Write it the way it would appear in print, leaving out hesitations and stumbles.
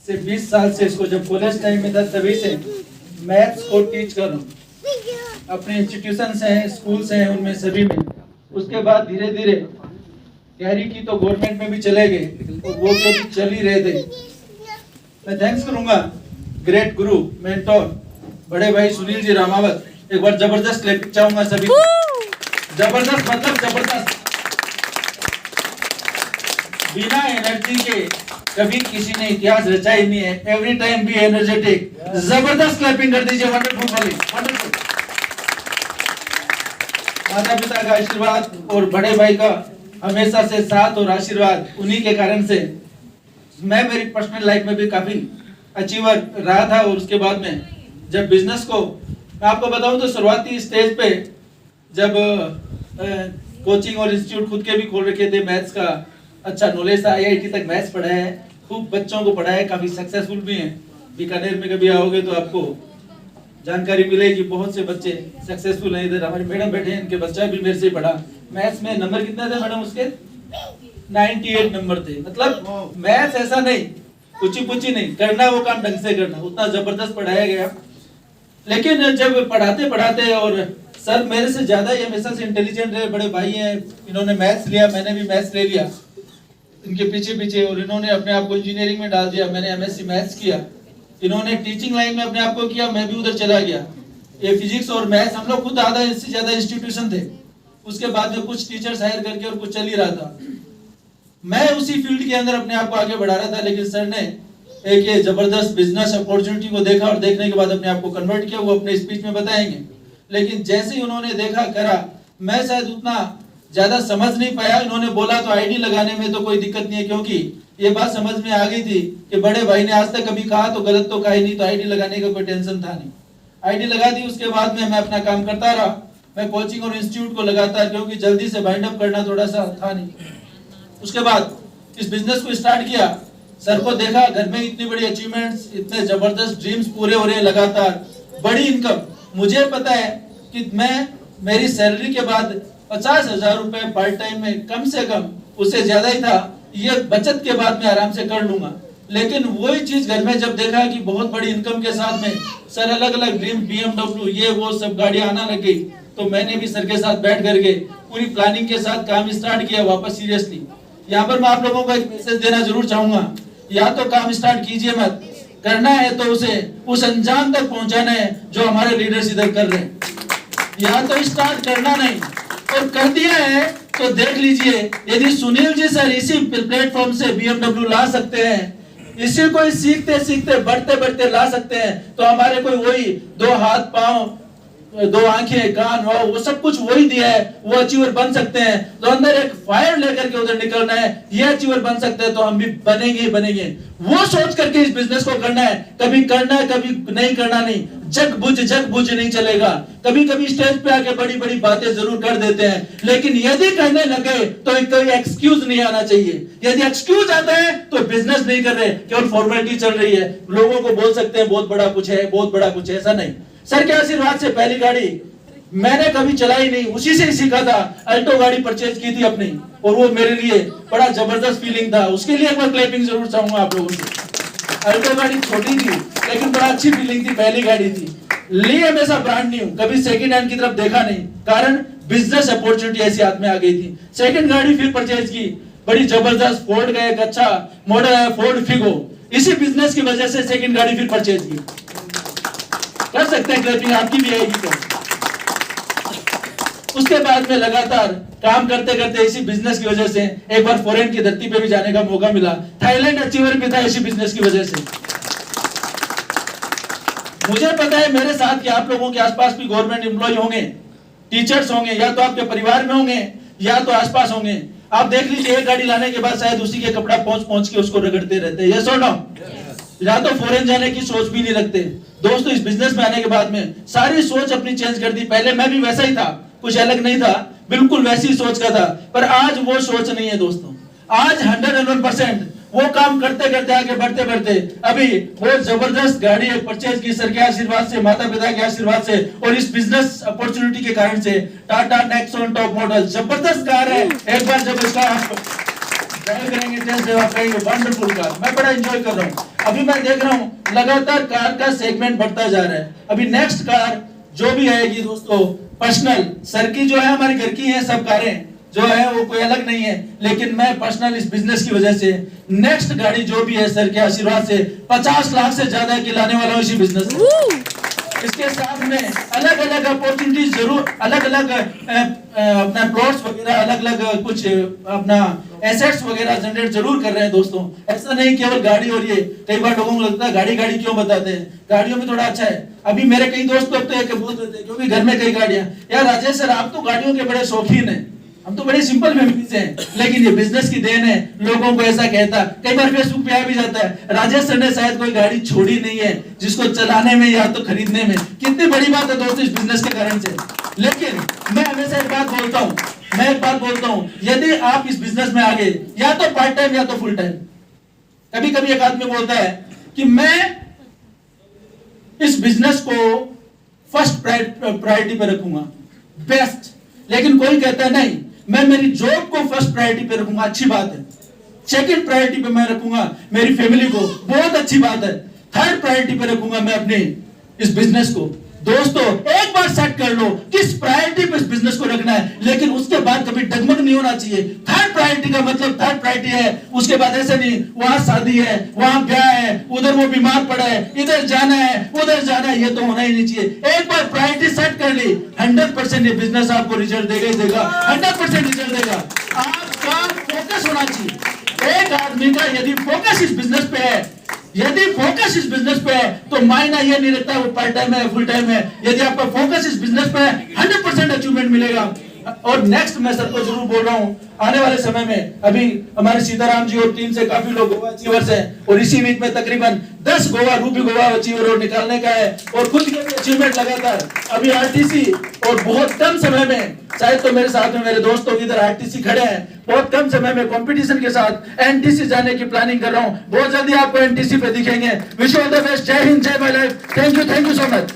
से 20 साल से इसको, जब कॉलेज टाइम में था तभी से मैथ्स को टीच कर रहा हूँ। अपने इंस्टीट्यूशन हैं, स्कूल्स हैं, उनमें सभी में। उसके बाद धीरे धीरे तैयारी की तो गवर्नमेंट में भी चले गए, और वो भी चल ही रहे थे। मैं थैंक्स करूंगा ग्रेट गुरु मेंटोर बड़े भाई सुनील जी रामावत। एक बार जबरदस्त क्लैपिंग चाहूंगा सभी। जबरदस्त मतलब जबरदस्त। बिना एनर्जी के कभी किसी ने इतिहास रचा ही नहीं है। Every time be energetic. जबरदस्त क्लैपिंग कर दीजिए। वंडरफुल वाली, वंडरफुल। माता पिता का आशीर्वाद और बड़े भाई का हमेशा से साथ और आशीर्वाद, उन्हीं के कारण से मैं मेरी पर्सनल लाइफ में भी काफी अचीवर रहा था। और उसके बाद में जब बिजनेस को, मैं आपको बताऊं तो शुरुआती स्टेज पे जब कोचिंग और इंस्टीट्यूट खुद के भी खोल रखे थे, मैथ्स का अच्छा नॉलेज था, IIT तक मैथ्स पढ़ा है, खूब बच्चों को पढ़ा है, काफी सक्सेसफुल भी हैं। बीकानेर में कभी आओगे तो आपको जानकारी मिलेगी, बहुत से बच्चे सक्सेसफुल हैं। इधर हमारे मैडम बैठे हैं, इनके बच्चा भी मेरे से पढ़ा। मैथ्स में नंबर कितने थे मैडम उसके? 98 नंबर थे। मतलब मैथ्स ऐसा नहीं कुछ पुची नहीं, करना वो काम ढंग से करना, उतना जबरदस्त पढ़ाया गया। लेकिन जब पढ़ाते पढ़ाते, और सर मेरे से ज्यादा ही हमेशा से इंटेलिजेंट रहे, बड़े भाई हैं, इन्होंने मैथ्स लिया, मैंने भी मैथ्स ले लिया इनके पीछे पीछे, और इन्होंने अपने आप को इंजीनियरिंग में डाल दिया, मैंने MSc मैथ्स किया। इन्होंने टीचिंग लाइन में अपने आप को किया, मैं भी उधर चला गया। ये फिजिक्स और मैथ्स, हम लोग खुद आधा इससे ज्यादा इंस्टीट्यूशन थे। उसके बाद में कुछ टीचर्स हायर करके और कुछ चल ही रहा था। मैं उसी फील्ड के अंदर अपने आप को आगे बढ़ा रहा था, लेकिन सर ने एक ये जबरदस्त बिजनेस अपॉर्चुनिटी को देखा, और देखने के बाद अपने आप को कन्वर्ट किया। वो अपने स्पीच में बताएंगे। लेकिन जैसे ही उन्होंने देखा, करा, मैं शायद उतना ज्यादा समझ नहीं पाया। इन्होंने बोला तो आईडी लगाने में तो कोई दिक्कत नहीं है, क्योंकि ये बात समझ में आ गई थी कि बड़े भाई ने आज तक कभी कहा तो गलत तो कहा ही नहीं, तो आईडी लगाने का कोई टेंशन था नहीं। आईडी लगा दी। उसके बाद में मैं अपना काम करता रहा। मैं कोचिंग और इंस्टीट्यूट को लगातार, क्योंकि जल्दी से बाइंड अप करना थोड़ा सा था नहीं। उसके बाद इस बिजनेस को स्टार्ट किया। सर को देखा, घर में इतनी बड़ी अचीवमेंट्स, इतने जबरदस्त ड्रीम्स पूरे हो रहे हैं लगातार, बड़ी इनकम। मुझे पता है कि मैं मेरी सैलरी के बाद 50,000 रुपए पार्ट टाइम में कम से कम, उससे ज्यादा ही था, ये बचत के बाद में आराम से कर लूंगा। लेकिन वही चीज घर में जब देखा कि बहुत बड़ी इनकम के साथ में सर अलग अलग ड्रीम, BMW, ये वो सब गाड़ियां आना लग गई, तो मैंने भी सर के साथ बैठ करके पूरी प्लानिंग के साथ काम स्टार्ट किया वापस सीरियसली। यहाँ पर मैं आप लोगों को एक मैसेज देना जरूर चाहूंगा, या तो काम स्टार्ट कीजिए मत, करना है तो उसे उस अंजाम तक पहुंचाना है जो हमारे लीडर्स इधर कर रहे हैं। या तो स्टार्ट करना नहीं, और कर दिया है तो देख लीजिए, यदि सुनील जी सर इसी प्लेटफॉर्म से BMW ला सकते हैं, इसी को सीखते सीखते बढ़ते बढ़ते ला सकते हैं, तो हमारे कोई वही 2 हाथ पांव, 2 आंखें, कान, वो सब कुछ वही दिया है, वो अचीवर बन सकते हैं। तो अंदर एक फायर लेकर के उधर निकलना है, ये अचीवर बन सकते हैं, तो हम भी बनेंगे ही बनेंगे। वो सोच करके इस बिजनेस को करना है, कभी करना है कभी नहीं करना नहीं। जग बुझ नहीं चलेगा। कभी कभी स्टेज पे आके बड़ी बड़ी बातें जरूर कर देते हैं, लेकिन यदि करने लगे तो कोई एक्सक्यूज नहीं आना चाहिए। यदि एक्सक्यूज आता है तो बिजनेस नहीं कर रहे, केवल फॉर्मेलिटी चल रही है। लोगों को बोल सकते हैं बहुत बड़ा कुछ है, बहुत बड़ा कुछ है, ऐसा नहीं। सर के आशीर्वाद से पहली गाड़ी मैंने कभी चलाई नहीं, उसी से ही सीखा था। अल्टो गाड़ी परचेज की थी अपनी, और वो मेरे लिए बड़ा जबरदस्त फीलिंग था। उसके लिए एक बार क्लैपिंग जरूर चाहूंगा आप लोगों से। अल्टो गाड़ी छोटी थी लेकिन बड़ा अच्छी फीलिंग थी, पहली गाड़ी थी। ली हमेशा ब्रांड न्यू, कभी सेकंड हैंड की तरफ देखा नहीं, कारण बिजनेस अपॉर्चुनिटी ऐसी हाथ में आ गई थी। सेकंड गाड़ी फिर परचेज की, बड़ी जबरदस्त फोर्ड का एक अच्छा मॉडल है, फोर्ड फिगो। इसी बिजनेस की वजह से सेकंड गाड़ी फिर परचेज की। कर सकते हैं क्लैपिंग, आपकी भी आएगी तो। उसके बाद में लगातार काम करते करते इसी बिजनेस की वजह से एक बार फॉरेन की धरती पे भी जाने का मौका मिला। थाईलैंड अचीवर भी था इसी बिजनेस की वजह से। मुझे पता है मेरे साथ कि आप लोगों के आसपास भी गवर्नमेंट एम्प्लॉय होंगे, टीचर्स होंगे, या तो आपके परिवार में होंगे या तो आसपास होंगे। आप देख लीजिए, एक गाड़ी लाने के बाद शायद उसी के कपड़ा पहुंच के उसको रगड़ते रहते हैं, यस और नो? या तो फॉरेन जाने की सोच भी नहीं रखते। दोस्तों, इस बिजनेस में आने के बाद में सारी सोच अपनी चेंज कर दी। पहले मैं भी वैसा ही था, कुछ अलग नहीं था, बिल्कुल वैसी सोच का था, पर आज वो सोच नहीं है दोस्तों। आज 101% वो काम करते करते आगे बढ़ते बढ़ते अभी वो जबरदस्त गाड़ी परचेज की सर के आशीर्वाद से, माता पिता के आशीर्वाद से, और इस बिजनेस अपॉर्चुनिटी के कारण से टाटा नेक्सॉन टॉप मॉडल जबरदस्त कार है। एक बार जब इसका आप ड्राइव करेंगे, टेस्ट ड्राइव करेंगे, वंडरफुल कार, मैं बड़ा एंजॉय कर रहा हूँ। अभी मैं देख रहा हूँ लगातार कार का सेगमेंट बढ़ता जा रहा है। अभी नेक्स्ट कार जो भी आएगी दोस्तों, पर्सनल सर की जो है हमारे घर की है, सब कारें जो है वो कोई अलग नहीं है, लेकिन मैं पर्सनल इस बिजनेस की वजह से नेक्स्ट गाड़ी जो भी है सर के आशीर्वाद से 50 लाख से ज्यादा की लाने वाला हूँ इसी बिजनेस से। इसके साथ में अलग अलग अपॉर्चुनिटी जरूर, अलग अलग अपना प्लॉट्स वगैरह, अलग अलग कुछ अपना एसेट्स वगैरह जनरेट जरूर कर रहे हैं दोस्तों। ऐसा नहीं केवल गाड़ी। और ये कई बार लोगों को लगता है गाड़ी गाड़ी क्यों बताते हैं, गाड़ियों में थोड़ा अच्छा है। अभी मेरे कई दोस्त लोग तो एक बोल देते हैं क्योंकि घर में कई गाड़ियां, यार राजेश सर आप तो गाड़ियों के बड़े शौकीन हैं, हम तो बड़े सिंपल फैमिली से हैं, लेकिन ये बिजनेस की देन है। लोगों को ऐसा कहता, कई बार फेसबुक पे आ भी जाता है, राजेश सर ने शायद कोई गाड़ी छोड़ी नहीं है जिसको चलाने में या तो खरीदने में। कितनी बड़ी बात है दोस्तों इस बिजनेस के कारण से। लेकिन मैं हमेशा एक बात बोलता हूं, यदि आप इस बिजनेस में आगे या तो पार्ट टाइम या तो फुल टाइम। कभी कभी एक आदमी बोलता है कि मैं इस बिजनेस को फर्स्ट प्रायोरिटी पे रखूंगा, बेस्ट। लेकिन कोई कहता है नहीं, मैं मेरी जॉब को फर्स्ट प्रायोरिटी पे रखूंगा, अच्छी बात है। सेकंड प्रायोरिटी पे मैं रखूंगा मेरी फैमिली को, बहुत अच्छी बात है। थर्ड प्रायोरिटी पे रखूंगा मैं अपने इस बिजनेस को। दोस्तों एक बार सेट कर लो किस प्रायोरिटी पे इस बिजनेस को रखना है, लेकिन उसके बाद कभी डगमग नहीं होना चाहिए। थर्ड प्रायोरिटी का मतलब थर्ड प्रायोरिटी है, उसके बाद ऐसे नहीं वहां शादी है, वहां ब्याह है, उधर वो बीमार पड़ा है, इधर जाना है, उधर जाना है, ये तो होना ही नहीं चाहिए। एक बार प्रायोरिटी सेट कर ली, 100% ये बिजनेस आपको रिजल्ट देगा ही देगा, 100% रिजल्ट देगा। आपका फोकस होना चाहिए। एक आदमी का यदि फोकस इस बिजनेस पे है, तो मायना ये नहीं रहता वो पार्ट टाइम है फुल टाइम है। यदि आपका फोकस इस बिजनेस पे है 100% अचीवमेंट मिलेगा। और नेक्स्ट मैं सर को जरूर बोल रहा हूँ, आने वाले समय में अभी हमारे सीताराम जी और टीम से काफी लोग गोवा अचीवर्स हैं, और इसी वीक में तकरीबन 10 रूबी गोवा अचीवर और निकालने का है, और खुद के अचीवमेंट लगातार अभी आरटीसी, और बहुत कम समय में, शायद तो मेरे साथ में मेरे दोस्तों इधर आरटीसी खड़े हैं, बहुत कम समय में कंपटीशन के साथ एनटीसी जाने की प्लानिंग कर रहा हूँ। बहुत जल्दी आपको एनटीसी पे दिखेंगे। Wish you all the best. जय हिंद, जय my life. Thank you so much.